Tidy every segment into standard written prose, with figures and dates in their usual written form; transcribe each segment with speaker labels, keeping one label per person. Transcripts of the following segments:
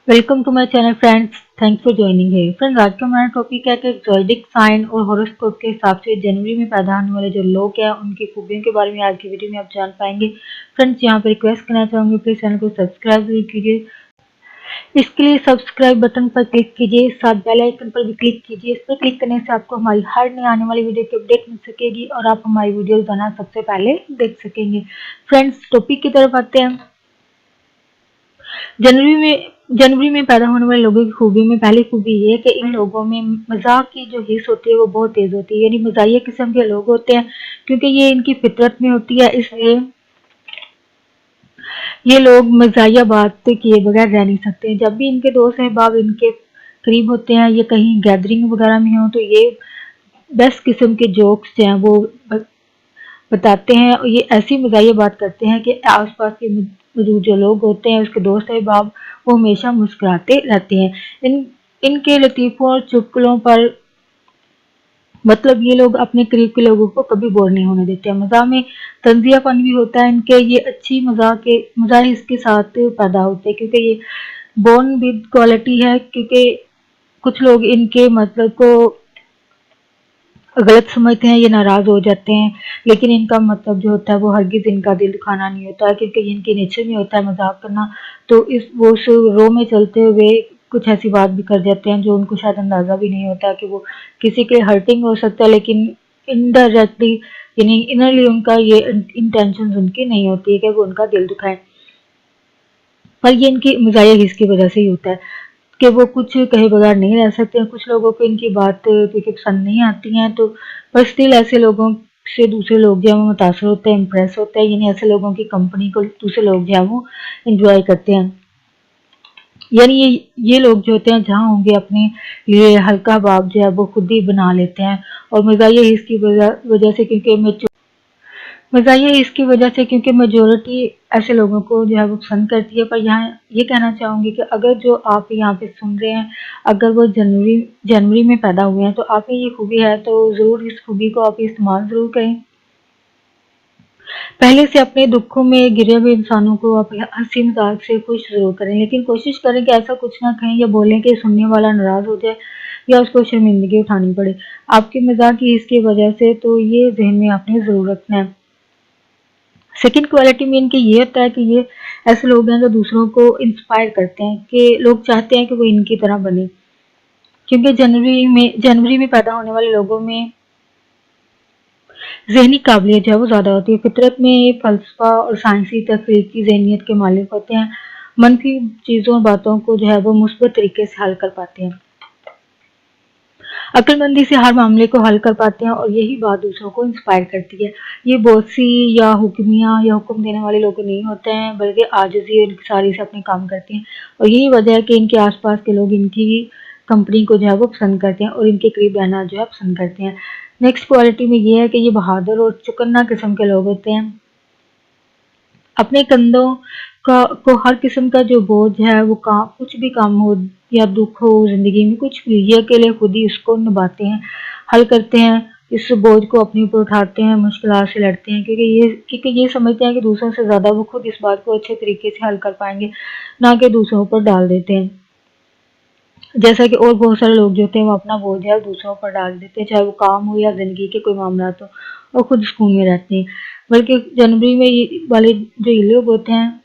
Speaker 1: Welcome to my channel friends. Thanks for joining है friends. आज का हमारा टॉपिक है कि ज़ोडिक साइन और हॉरोस्कोप के हिसाब से जनवरी में पैदा होने वाले जो लोग हैं उनकी खूबियों के बारे में आज की वीडियो में आप जान पाएंगे। फ्रेंड्स, यहाँ पर रिक्वेस्ट करना चाहूंगी, प्लीज चैनल को सब्सक्राइब जरूर कीजिए। इसके लिए सब्सक्राइब बटन पर क्लिक कीजिए, साथ बेल आइकन पर भी क्लिक कीजिए। इस पर क्लिक करने से आपको हमारी हर नई आने वाली वीडियो की अपडेट मिल सकेगी और आप हमारी वीडियो रोजाना सबसे पहले देख सकेंगे। फ्रेंड्स, टॉपिक की तरफ आते हैं। जनवरी में पैदा होने वाले लोगों की खूबी में पहली खूबी ये है कि इन लोगों में मजाक की जो हिस्स होती है वो बहुत तेज होती है, यानी मजाहिया किस्म के लोग होते हैं। क्योंकि ये इनकी फितरत में होती है, इसलिए ये लोग मजाहिया बात किए बगैर रह नहीं सकते। जब भी इनके दोस्त अहबाब इनके करीब होते हैं या कहीं गैदरिंग वगैरह में हो तो ये बेस्ट किस्म के जोक्स जो हैं वो बताते हैं और ये ऐसी मज़ाहिया बात करते हैं कि आसपास के मौजूद जो लोग होते हैं, उसके दोस्त अहबाब, वो हमेशा मुस्कुराते रहते हैं। इनके लतीफ़ों और चुटकुलों पर मतलब ये लोग अपने करीब के लोगों को कभी बोर नहीं होने देते हैं। मज़ाक में तंज़ियापन भी होता है इनके। ये अच्छी मज़ाक इसके साथ पैदा होते हैं क्योंकि ये बोर्न विद क्वालिटी है। क्योंकि कुछ लोग इनके मतलब को गलत समझते हैं, ये नाराज हो जाते हैं, लेकिन इनका मतलब जो होता है वो हरगिज इनका दिल दुखाना नहीं होता है, क्योंकि इनके नेचर में होता है मजाक करना। तो इस वो उस रो में चलते हुए कुछ ऐसी बात भी कर जाते हैं जो उनको शायद अंदाजा भी नहीं होता कि वो किसी के हर्टिंग हो सकता है, लेकिन इनडायरेक्टली यानी इनरली उनका ये इंटेंशन उनकी नहीं होती है कि वो उनका दिल दुखाए। पर ये इनकी मजाया हिस्स की वजह से ही होता है कि वो कुछ कहे बगैर नहीं रह सकते हैं। कुछ लोगों को इनकी बात क्योंकि पसंद नहीं आती हैं, तो पर स्टिल ऐसे लोगों से दूसरे लोग जो है वो मुतासर होते हैं, इम्प्रेस होते हैं। यानी ऐसे लोगों की कंपनी को दूसरे लोग जो है वो इंजॉय करते हैं। यानी ये लोग जो होते हैं जहाँ होंगे अपने लिए हल्का बाब जो है वो खुद ही बना लेते हैं। और मज़ाहिया इसकी वजह से क्योंकि मज़ाहिया इसकी वजह से क्योंकि मेजॉरिटी ऐसे लोगों को जो है वो पसंद करती है। पर यहाँ ये कहना चाहूँगी कि अगर जो आप यहाँ पे सुन रहे हैं, अगर वो जनवरी में पैदा हुए हैं तो आप में ये खूबी है, तो ज़रूर इस खूबी को आप इस्तेमाल ज़रूर करें। पहले से अपने दुखों में घिरे हुए इंसानों को आप हंसी मजाक से खुश ज़रूर करें, लेकिन कोशिश करें कि ऐसा कुछ ना कहें या बोलें कि सुनने वाला नाराज़ हो जाए या उसको शर्मिंदगी उठानी पड़े आपके मजाक की इसकी वजह से। तो ये जहन में आपने ज़रूर रखना है। सेकंड क्वालिटी में इनकी ये होता है कि ये ऐसे लोग हैं जो दूसरों को इंस्पायर करते हैं, कि लोग चाहते हैं कि वो इनकी तरह बने। क्योंकि जनवरी में पैदा होने वाले लोगों में ज़हनी काबिलियत जो है वो ज़्यादा होती है। फितरत में ये फ़लसफ़ा और साइंसी तहक़ीक़ की ज़हनियत के मालिक होते हैं। मनफ़ी चीज़ों और बातों को जो है वो मुस्बत तरीके से हल कर पाते हैं। अक्लमंदी से हर मामले को हल कर पाते हैं और यही बात दूसरों को इंस्पायर करती है। ये बॉसी या हुक्मिया या हुक्म देने वाले लोग नहीं होते हैं, बल्कि आजिज़ी और इंकिसारी से अपने काम करते हैं। और यही वजह है कि इनके आसपास के लोग इनकी कंपनी को जो है वो पसंद करते हैं और इनके करीब रहना जो है पसंद करते हैं। नेक्स्ट क्वालिटी में ये है कि ये बहादुर और चौकन्ना किस्म के लोग होते हैं। अपने कंधों को हर किस्म का जो बोझ है वो कुछ भी काम हो या दुख हो जिंदगी में, कुछ भी ये अकेले खुद ही उसको निभाते हैं, हल करते हैं। इस बोझ को अपने ऊपर उठाते हैं, मुश्किलात से लड़ते हैं, क्योंकि ये समझते हैं कि दूसरों से ज़्यादा वो खुद इस बात को अच्छे तरीके से हल कर पाएंगे, ना कि दूसरों पर डाल देते हैं। जैसा कि और बहुत सारे लोग जो होते हैं वो अपना बोझ है दूसरों पर डाल देते हैं, चाहे वो काम हो या ज़िंदगी के कोई मामला हो, और खुद सुकून में रहते हैं। बल्कि जनवरी में वाले जो ये लोग होते हैं,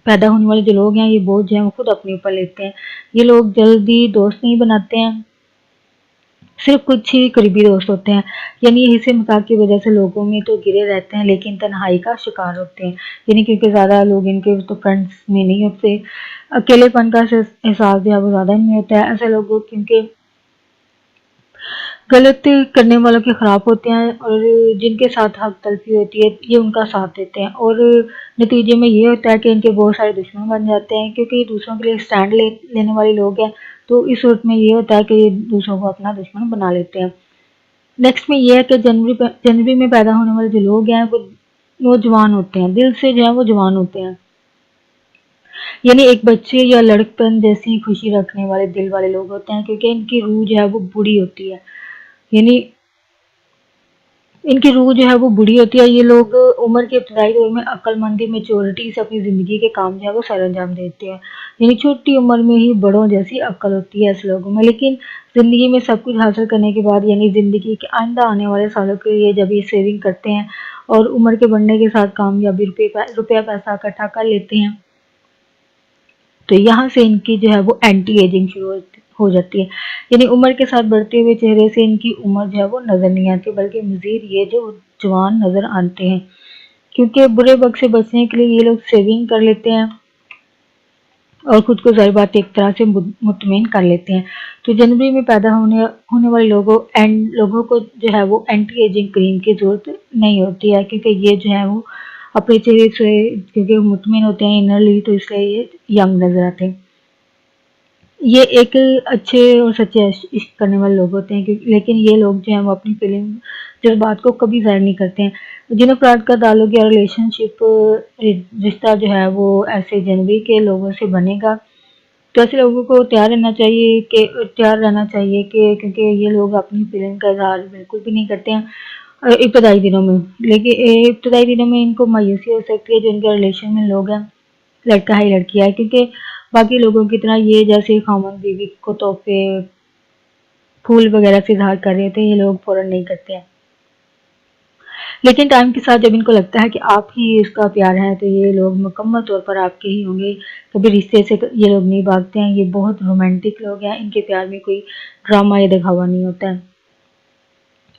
Speaker 1: पैदा होने वाले जो लोग हैं, ये बोझ जो है वो खुद अपने ऊपर लेते हैं। ये लोग जल्दी दोस्त नहीं बनाते हैं, सिर्फ कुछ ही करीबी दोस्त होते हैं। यानी ये हिस्से मजाक की वजह से लोगों में तो घिरे रहते हैं, लेकिन तन्हाई का शिकार होते हैं। यानी क्योंकि ज़्यादा लोग इनके तो फ्रेंड्स में नहीं होते, अकेलेपन का एहसास जो है वो ज़्यादा इनमें होता है। ऐसे लोग क्योंकि गलत करने वालों के खिलाफ होते हैं और जिनके साथ हक तलफी होती है ये उनका साथ देते हैं, और नतीजे में ये होता है कि इनके बहुत सारे दुश्मन बन जाते हैं, क्योंकि ये दूसरों के लिए स्टैंड लेने वाले लोग हैं। तो इस सूरत में ये होता है कि ये दूसरों को अपना दुश्मन बना लेते हैं। नेक्स्ट में ये है कि जनवरी में पैदा होने वाले जो लोग हैं वो जवान होते हैं, दिल से जो है वो जवान होते हैं। यानी एक बच्चे या लड़कपन जैसी खुशी रखने वाले दिल वाले लोग होते हैं, क्योंकि इनकी रूह जो है वो बूढ़ी होती है। यानी इनकी रूह जो है वो बूढ़ी होती है। ये लोग उम्र के इब्तदाई दौर में अक्लमंदी मेच्योरिटी से अपनी ज़िंदगी के काम जो है वो सर अंजाम देते हैं। यानी छोटी उम्र में ही बड़ों जैसी अक्ल होती है ऐसे लोगों में। लेकिन ज़िंदगी में सब कुछ हासिल करने के बाद यानी ज़िंदगी के आइंदा आने वाले सालों के लिए जब ये सेविंग करते हैं और उम्र के बढ़ने के साथ कामयाबी रुपया पैसा इकट्ठा कर लेते हैं, तो यहाँ से इनकी जो है वो एंटी एजिंग शुरू हो जाती है। यानी उम्र के साथ बढ़ते हुए चेहरे से इनकी उम्र जो है वो नज़र नहीं आती, बल्कि मज़ीद ये जो जवान नज़र आते हैं, क्योंकि बुरे वक्त से बचने के लिए ये लोग सेविंग कर लेते हैं और खुद को ज़ाहिर बात एक तरह से मुतमईन कर लेते हैं। तो जनवरी में पैदा होने वाले लोगों को जो है वो एंटी एजिंग क्रीम की ज़रूरत नहीं होती है, क्योंकि ये जो है वो अपने चेहरे से क्योंकि मुतमईन होते हैं इनरली, तो इसलिए ये यंग नज़र आते हैं। ये एक अच्छे और सच्चे इश्क करने वाले लोग होते हैं, लेकिन ये लोग जो हैं वो अपनी फीलिंग जज्बात को कभी ज़ाहिर नहीं करते हैं। जिन अफराद का ताल्लुक या रिलेशनशिप रिश्ता जो है वो ऐसे जनवरी के लोगों से बनेगा, तो ऐसे लोगों को तैयार रहना चाहिए कि क्योंकि ये लोग अपनी फीलिंग का इजहार बिल्कुल भी नहीं करते हैं इब्तदाई दिनों में। लेकिन इब्तदाई दिनों में इनको मायूसी हो सकती है जो इनके रिलेशन में लोग हैं, लड़का है लड़की है, क्योंकि बाकी लोगों की तरह ये जैसे खामन बीवी को तोहफे फूल वगैरह से इजहार कर रहे थे, ये लोग फौरन नहीं करते हैं। लेकिन टाइम के साथ जब इनको लगता है कि आप ही इसका प्यार है, तो ये लोग मुकम्मल तौर पर आपके ही होंगे। कभी रिश्ते से ये लोग नहीं भागते हैं। ये बहुत रोमांटिक लोग हैं। इनके प्यार में कोई ड्रामा या दिखावा नहीं होता है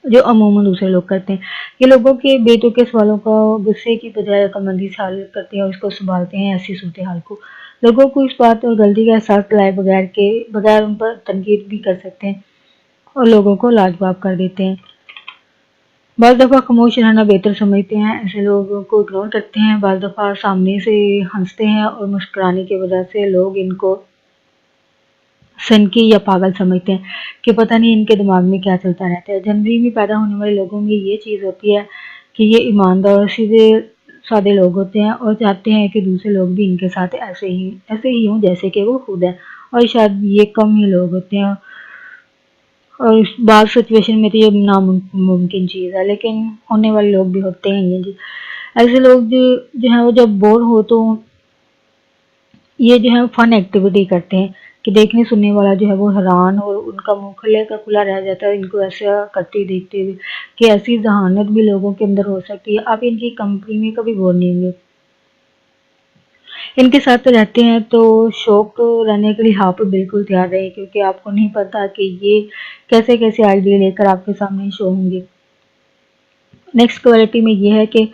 Speaker 1: जो अमूमन दूसरे लोग करते हैं। ये लोगों के बेतुके सवालों का गुस्से की बजाय अक्लमंदी से हल करते हैं और इसको संभालते हैं ऐसी सूरत हाल को। लोगों को इस बात और गलती का एहसास दिलाए बगैर उन पर तनकीद भी कर सकते हैं और लोगों को लाजवाब कर देते हैं। बाज़ दफ़ा खामोश रहना बेहतर समझते हैं, ऐसे लोगों को इग्नोर करते हैं। बाज़ दफ़ा सामने से हंसते हैं और मुस्कुराने की वजह से लोग इनको सनकी या पागल समझते हैं कि पता नहीं इनके दिमाग में क्या चलता रहता है। जनवरी में पैदा होने वाले लोगों में ये चीज़ होती है कि ये ईमानदार और सीधे सादे लोग होते हैं और चाहते हैं कि दूसरे लोग भी इनके साथ ऐसे ही हों जैसे कि वो खुद है। और शायद ये कम ही लोग होते हैं और बाज़ सिचुएशन में तो ये नामुमकिन चीज़ है, लेकिन होने वाले लोग भी होते हैं ये जी। ऐसे लोग जो है वो जब बोर हो तो ये जो है फन एक्टिविटी करते हैं कि देखने सुनने वाला जो है वो हैरान और उनका मुंह खुले का खुला रह जाता है इनको ऐसा करते देखते हुए कि ऐसी जहानत भी लोगों के अंदर हो सकती है। आप इनकी कंपनी में कभी बोर नहीं होंगे। इनके साथ रहते हैं तो शौक रहने के लिए आप बिल्कुल तैयार रहे, क्योंकि आपको नहीं पता कि ये कैसे कैसे आइडिया लेकर आपके सामने शो होंगे। नेक्स्ट क्वालिटी में ये है कि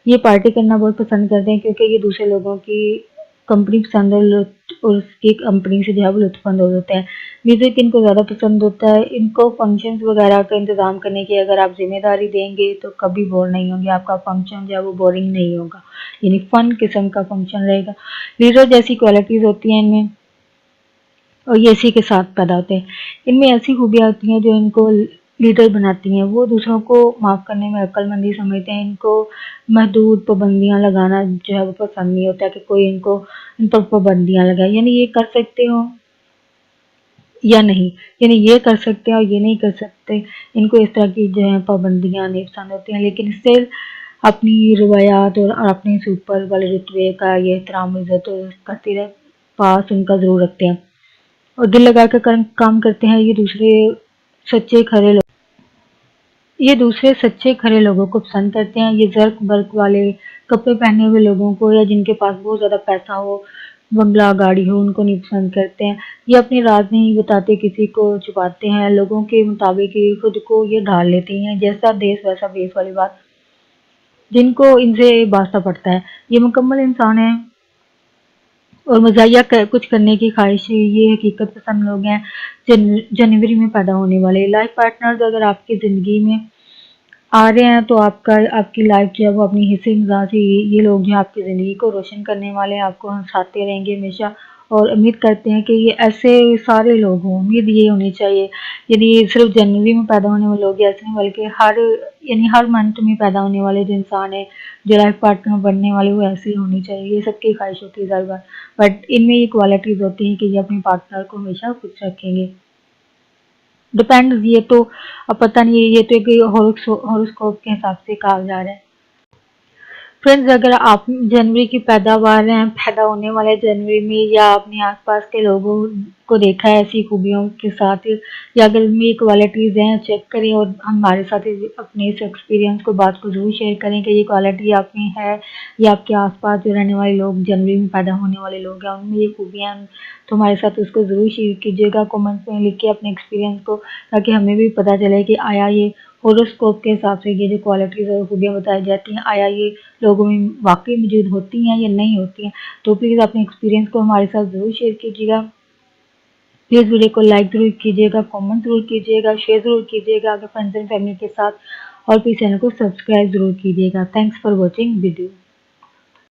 Speaker 1: ये पार्टी करना बहुत पसंद करते हैं, क्योंकि ये दूसरे लोगों की कंपनी पसंद और उसकी कंपनी से जो है वो लुत्फ़अंदोज़ होते हैं। म्यूज़िक इनको ज़्यादा पसंद होता है। इनको फंक्शंस वगैरह का इंतज़ाम करने की अगर आप ज़िम्मेदारी देंगे तो कभी बोर नहीं होंगे। आपका फंक्शन जो है वो बोरिंग नहीं होगा, यानी फ़न किस्म का फंक्शन रहेगा। लीडर जैसी क्वालिटीज़ होती हैं इनमें और ये इसी के साथ पैदा होते हैं। इनमें ऐसी खूबियाँ होती हैं जो इनको लीडर बनाती हैं। वो दूसरों को माफ़ करने में अक्लमंदी समझते हैं। इनको महदूद पाबंदियाँ लगाना जो है वो पसंद नहीं होता कि कोई इन पर पाबंदियाँ लगाए, यानी ये कर सकते हो या नहीं, यानी ये कर सकते हैं और ये नहीं कर सकते। इनको इस तरह की जो है पाबंदियाँ नहीं पसंद होती हैं, लेकिन स्टिल अपनी रिवायात और अपने से ऊपर वाले रुतबे का ये एहतराम इज़्ज़त करते रहे पास उनका ज़रूर रखते हैं और दिल लगा कर काम करते हैं। ये दूसरे सच्चे खरे लोगों को पसंद करते हैं। ये ज़र्क बर्क वाले कपड़े पहने हुए लोगों को या जिनके पास बहुत ज़्यादा पैसा हो, बंगला गाड़ी हो, उनको नहीं पसंद करते हैं। ये अपने राज नहीं बताते, किसी को छुपाते हैं। लोगों के मुताबिक ही खुद को ये ढाल लेते हैं, जैसा देश वैसा भेष वाली बात जिनको इनसे वास्ता पड़ता है। ये मुकम्मल इंसान है और मज़ाहिया कुछ करने की ख्वाहिश, ये हकीकत पसंद लोग हैं। जनवरी में पैदा होने वाले लाइफ पार्टनर्स अगर आपकी ज़िंदगी में आ रहे हैं तो आपकी लाइफ जो है वो अपनी हंसी मजाक से ये लोग जो आपकी ज़िंदगी को रोशन करने वाले हैं, आपको हंसाते रहेंगे हमेशा। और उम्मीद करते हैं कि ये ऐसे सारे लोग हों। उम्मीद ये होनी चाहिए, यानी सिर्फ जनवरी में पैदा होने वाले लोग ऐसे नहीं, बल्कि हर मंथ में पैदा होने वाले जो इंसान है, जो लाइफ पार्टनर बनने वाले, वो ऐसे ही होनी चाहिए। ये सबकी ख्वाहिश होती है ज़ाहिर बात, बट इनमें ये क्वालिटीज़ होती हैं कि ये अपने पार्टनर को हमेशा खुश रखेंगे। डिपेंड्स, ये तो अब पता नहीं, ये तो एक हॉरोस्कोप के हिसाब से कहा जा रहा है। फ्रेंड्स, अगर आप जनवरी की पैदावार हैं, पैदा होने वाले जनवरी में, या अपने आसपास के लोगों को देखा है ऐसी खूबियों के साथ, या अगर इनमें ये क्वालिटीज़ हैं, चेक करें और हमारे साथ अपने इस एक्सपीरियंस को, बात को ज़रूर शेयर करें कि ये क्वालिटी आप में है, या आपके आसपास जो रहने वाले लोग, जनवरी में पैदा होने वाले लोग हैं, उनमें ये खूबियाँ हैं, तो हमारे साथ उसको ज़रूर शेयर कीजिएगा कमेंट्स में लिख के अपने एक्सपीरियंस को, ताकि हमें भी पता चले कि आया ये होरोस्कोप के हिसाब से ये जो क्वालिटीज़ और खूबियाँ बताई जाती हैं, आया ये लोगों में वाकई मौजूद होती हैं या नहीं होती हैं। तो प्लीज़ अपने एक्सपीरियंस को हमारे साथ ज़रूर शेयर कीजिएगा। प्लीज़ वीडियो को लाइक ज़रूर कीजिएगा, कमेंट ज़रूर कीजिएगा, शेयर ज़रूर कीजिएगा अपने फ्रेंड्स एंड फैमिली के साथ, और प्लीज़ चैनल को सब्सक्राइब ज़रूर कीजिएगा। Thanks for watching video.